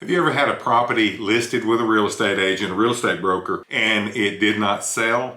Have you ever had a property listed with a real estate agent, a real estate broker, and it did not sell?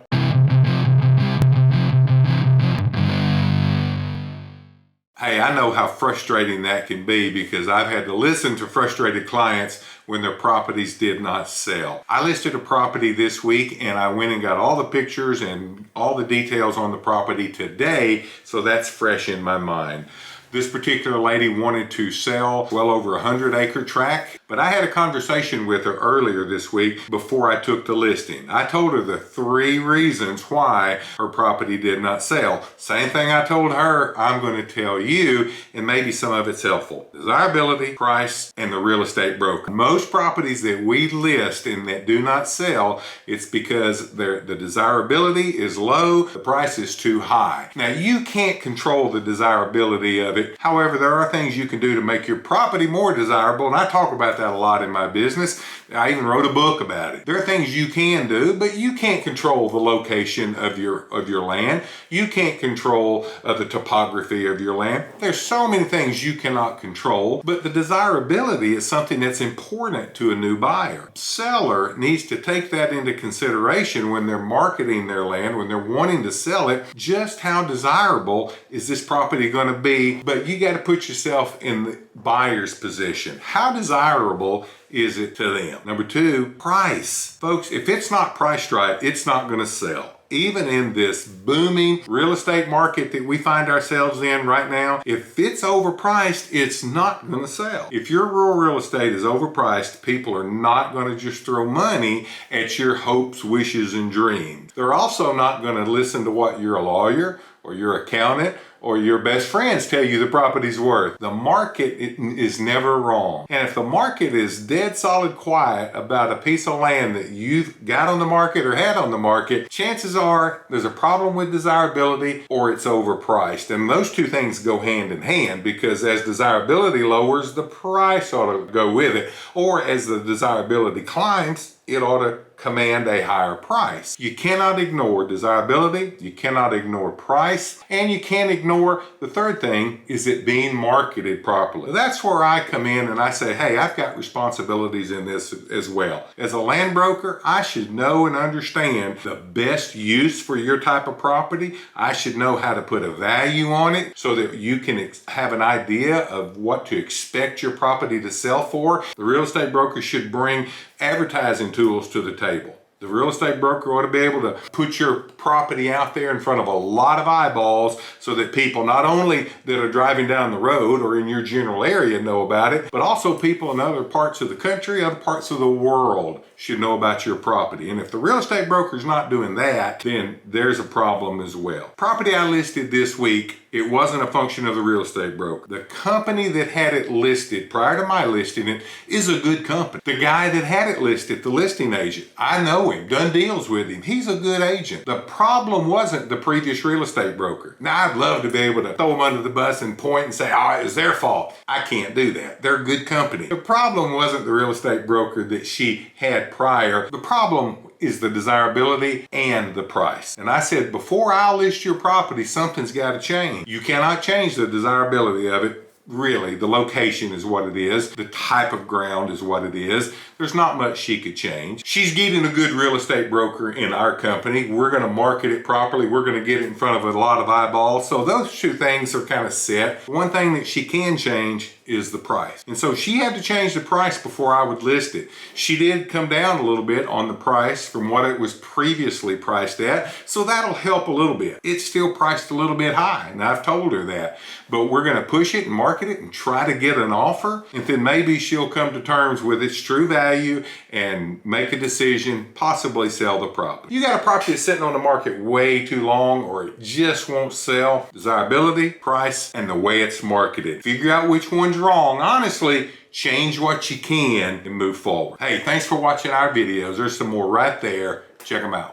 Hey, I know how frustrating that can be because I've had to listen to frustrated clients when their properties did not sell. I listed a property this week and I went and got all the pictures and all the details on the property today, so that's fresh in my mind. This particular lady wanted to sell well over 100-acre tract, but I had a conversation with her earlier this week before I took the listing. I told her the 3 reasons why her property did not sell. Same thing I told her, I'm going to tell you, and maybe some of it's helpful. Desirability, price, and the real estate broker. Most properties that we list and that do not sell, it's because the desirability is low, the price is too high. Now, you can't control the desirability of it. However, there are things you can do to make your property more desirable, and I talk about that a lot in my business. I even wrote a book about it. There are things you can do, but you can't control the location of your land. You can't control the topography of your land. There's so many things you cannot control, but the desirability is something that's important to a new buyer. Seller needs to take that into consideration when they're marketing their land, when they're wanting to sell it. Just how desirable is this property going to be? But you got to put yourself in the buyer's position. How desirable is it to them? Number 2, price. Folks, if it's not priced right, it's not going to sell. Even in this booming real estate market that we find ourselves in right now, if it's overpriced, it's not going to sell. If your rural real estate is overpriced, people are not going to just throw money at your hopes, wishes, and dreams. They're also not going to listen to what your lawyer or your accountant or your best friends tell you the property's worth. The market is never wrong. And if the market is dead solid quiet about a piece of land that you've got on the market or had on the market, chances are there's a problem with desirability or it's overpriced. And those two things go hand in hand, because as desirability lowers, the price ought to go with it. Or as the desirability climbs, it ought to command a higher price. You cannot ignore desirability, you cannot ignore price, and you can't ignore the third thing, is it being marketed properly. That's where I come in and I say, hey, I've got responsibilities in this as well. As a land broker, I should know and understand the best use for your type of property. I should know how to put a value on it so that you can have an idea of what to expect your property to sell for. The real estate broker should bring advertising tools to the table. The real estate broker ought to be able to put your property out there in front of a lot of eyeballs so that people not only that are driving down the road or in your general area know about it, but also people in other parts of the country, other parts of the world should know about your property. And if the real estate broker is not doing that, then there's a problem as well. Property I listed this week, it wasn't a function of the real estate broker. The company that had it listed prior to my listing it is a good company. The guy that had it listed, the listing agent, I know him, done deals with him. He's a good agent. The problem wasn't the previous real estate broker. Now, I'd love to be able to throw them under the bus and point and say, oh, it was their fault. I can't do that. They're a good company. The problem wasn't the real estate broker that she had prior. The problem is the desirability and the price. And I said, before I list your property, something's got to change. You cannot change the desirability of it. Really, the location is what it is. The type of ground is what it is. There's not much she could change. She's getting a good real estate broker in our company. We're going to market it properly. We're going to get it in front of a lot of eyeballs. So those two things are kind of set. One thing that she can change is the price. And so she had to change the price before I would list it. She did come down a little bit on the price from what it was previously priced at. So that'll help a little bit. It's still priced a little bit high, and I've told her that. But we're going to push it and market it and try to get an offer. And then maybe she'll come to terms with its true value and make a decision, possibly sell the property. You got a property that's sitting on the market way too long or it just won't sell. Desirability, price, and the way it's marketed. Figure out which one's wrong. Honestly, change what you can and move forward. Hey, thanks for watching our videos. There's some more right there. Check them out.